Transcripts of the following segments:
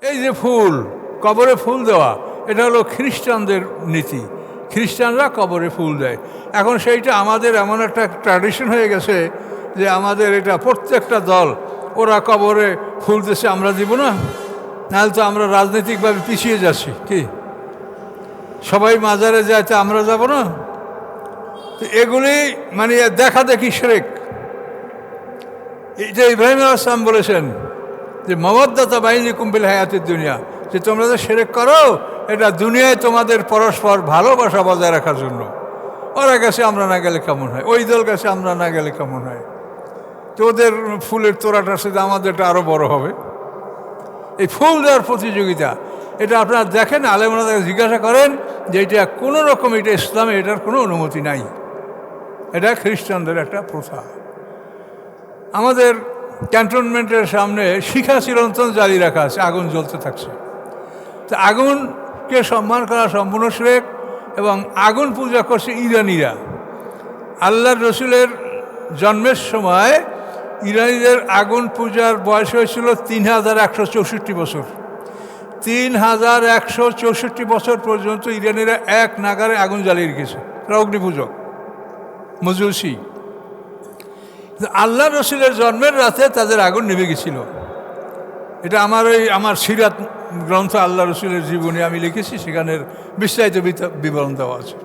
এই যে ফুল, কবরে ফুল দেওয়া, এটা হলো খ্রিস্টানদের নীতি। খ্রিস্টানরা কবরে ফুল দেয়। এখন সেইটা আমাদের এমন একটা ট্র্যাডিশন হয়ে গেছে যে আমাদের এটা প্রত্যেকটা দল ওরা কবরে ফুল দিচ্ছে, আমরা দিব না? নাহলে তো আমরা রাজনৈতিকভাবে পিছিয়ে যাচ্ছি। কি সবাই মাজারে যায়, তো আমরা যাব না? তো এগুলি মানে দেখা দেখি শিরক। এটা ইব্রাহিম আলাইহিস সালাম বলেছেন যে মাওয়াদ্দাতা বাইনিকুম ফিল হায়াতিদ দুনিয়া, যে তোমরা যে শিরক করো এটা দুনিয়ায় তোমাদের পরস্পর ভালোবাসা বজায় রাখার জন্য। ওরা গেছে আমরা না গেলে কেমন হয়, ওই দল গেছে আমরা না গেলে কেমন হয়, তো ওদের ফুলের তোড়াটার সাথে আমাদেরটা আরও বড় হবে। এই ফুল দেওয়ার প্রতিযোগিতা, এটা আপনারা দেখেন, আলেমরা জিজ্ঞাসা করেন যে এটা কোনো রকম, এটা ইসলামে এটার কোনো অনুমতি নাই, এটা খ্রিস্টানদের একটা প্রথা। আমাদের ক্যান্টনমেন্টের সামনে শিখা চিরন্তন জারি রাখা আছে, আগুন জ্বলতে থাকছে। তো আগুনকে সম্মান করা সম্পূর্ণ শিরক, এবং আগুন পূজা করছে ইরানিরা। আল্লাহর রসুলের জন্মের সময় ইরানিদের আগুন পূজার বয়স হয়েছিল 3164 বছর। 3164 বছর পর্যন্ত ইরানিরা এক নাগারে আগুন জ্বালিয়ে রেখেছে, অগ্নিপূজক মজুসি। আল্লাহ রসুলের জন্মের রাতে তাদের আগুন নেমে গেছিল। এটা আমার সিরাত গ্রন্থ আল্লাহ রসুলের জীবনী আমি লিখেছি, সেখানের বিস্তারিত বিবরণ দেওয়া আছে।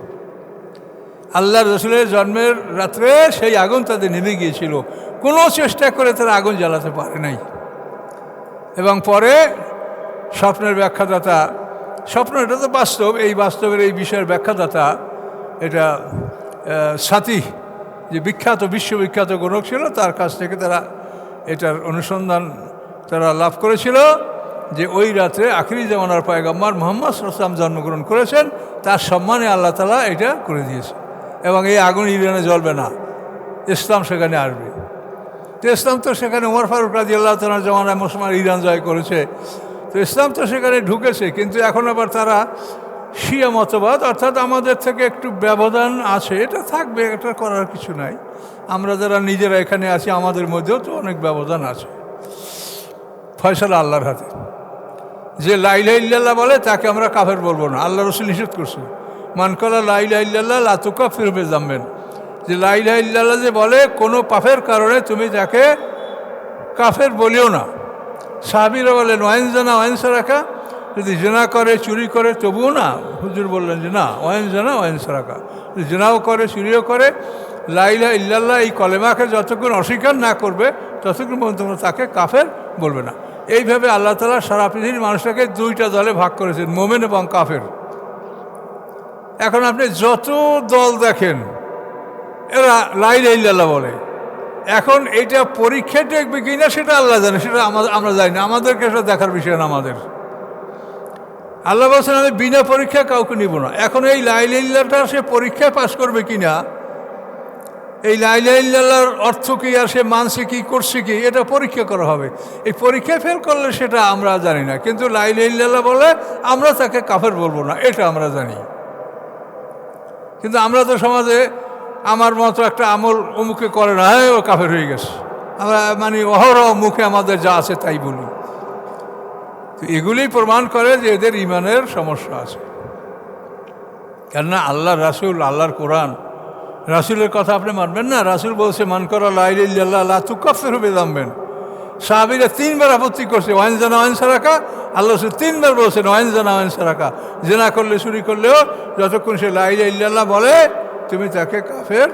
আল্লাহ রসুলের জন্মের রাত্রে সেই আগুন তাদের নেমে গিয়েছিল, কোনো চেষ্টা করে তারা আগুন জ্বালাতে পারে নাই। এবং পরে স্বপ্নের ব্যাখ্যাদাতা, স্বপ্ন এটা তো বাস্তব, এই বাস্তবের এই বিষয়ের ব্যাখ্যাদাতা এটা সাতি, যে বিখ্যাত বিশ্ববিখ্যাত গণক ছিল, তার কাছ থেকে তারা এটার অনুসন্ধান তারা লাভ করেছিল যে ওই রাত্রে আখিরি জামানার পয়গম্বর মুহাম্মদ সাল্লাল্লাহু আলাইহি ওয়াসাল্লাম জন্মগ্রহণ করেছেন, তার সম্মানে আল্লাহ তাআলা এটা করে দিয়েছে। এবং এই আগুন ইরানে জ্বলবে না, ইসলাম সেখানে আসবে। তো ইসলাম তো সেখানে ওমর ফারুক রাদিয়াল্লাহু তাআলার জামানায় মুসলমান ইরান জয় করেছে, তো ইসলাম তো সেখানে ঢুকেছে। কিন্তু এখন আবার তারা শিয়া মতবাদ, অর্থাৎ আমাদের থেকে একটু ব্যবধান আছে, এটা থাকবে, এটা করার কিছু নাই। আমরা যারা নিজেরা এখানে আছি আমাদের মধ্যেও তো অনেক ব্যবধান আছে। ফয়সালা আল্লাহর হাতে। যে লা ইলাহা ইল্লাল্লাহ বলে তাকে আমরা কাফের বলবো না, আল্লাহ রাসূল নিষেধ করছে। মান ক্বালা লা ইলাহা ইল্লাল্লাহ লা তুকাফিরু বিযামবিন, যে লা ইলাহা ইল্লাল্লাহ যে বলে কোনো পাপের কারণে তুমি তাকে কাফের বলিও না। সাহাবীরা বলেন ওয়াইন জানা ওয়াইন সারাকা, যদি জেনা করে চুরি করে তবুও না। হুজুর বললেন যে না, ওয়াইন জানা ওয়াইন সারাকা, যদি জেনাও করে চুরিও করে, লা ইলাহা ইল্লাল্লাহ এই কলেমাকে যতক্ষণ অস্বীকার না করবে ততক্ষণ পর্যন্ত তোমরা তাকে কাফের বলবে না। এইভাবে আল্লাহ তাআলা সারা পৃথিবীর মানুষটাকে দুইটা দলে ভাগ করেছেন, মোমেন এবং কাফের। এখন আপনি যত দল দেখেন এরা লা ইলাহা ইল্লাল্লাহ বলে, এখন এটা পরীক্ষা দেখবে কিনা সেটা আল্লাহ জানে, সেটা আমরা জানি না, আমাদেরকে সেটা দেখার বিষয় না আমাদের। আল্লাহ বলছেন আমি বিনা পরীক্ষা কাউকে নিব না। এখন এই লা ইলাহা ইল্লাল্লাহটা সে পরীক্ষায় পাশ করবে কিনা, এই লা ইলাহা ইল্লাল্লাহর অর্থ কী আর সে মানছে কি করছে কি, এটা পরীক্ষা করা হবে। এই পরীক্ষায় ফেল করলে সেটা আমরা জানি না, কিন্তু লা ইলাহা ইল্লাল্লাহ বলে আমরা তাকে কাফের বলবো না, এটা আমরা জানি। কিন্তু আমরা তো সমাজে আমার মতো একটা আমল অমুকে করে না, হ্যাঁ ও কাফের হয়ে গেছে, আমরা মানে অহরহ মুখে আমাদের যা আছে তাই বলি। তো এগুলি প্রমাণ করে যে এদের ইমানের সমস্যা আছে। কেননা আল্লাহ রাসূল, আল্লাহর কোরআন, রাসূলের কথা আপনি মানবেন না? রাসূল বলছে মান ক্বালা লা ইলাহা ইল্লাল্লাহ লা তুকাফিরু বিযামবিন। সাহাবীরা 3 বার আপত্তি করছে, ওয়াইন জানা ওয়াইন সারাকা, আল্লাহ রাসূল 3 বার বলছেন ওয়াইন জানা ওয়াইন সারাকা, জেনা করলে চুরি করলেও যতক্ষণ সে লা ইলাহা ইল্লাল্লাহ বলে তুমি তাকে কাফের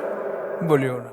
বলিও না।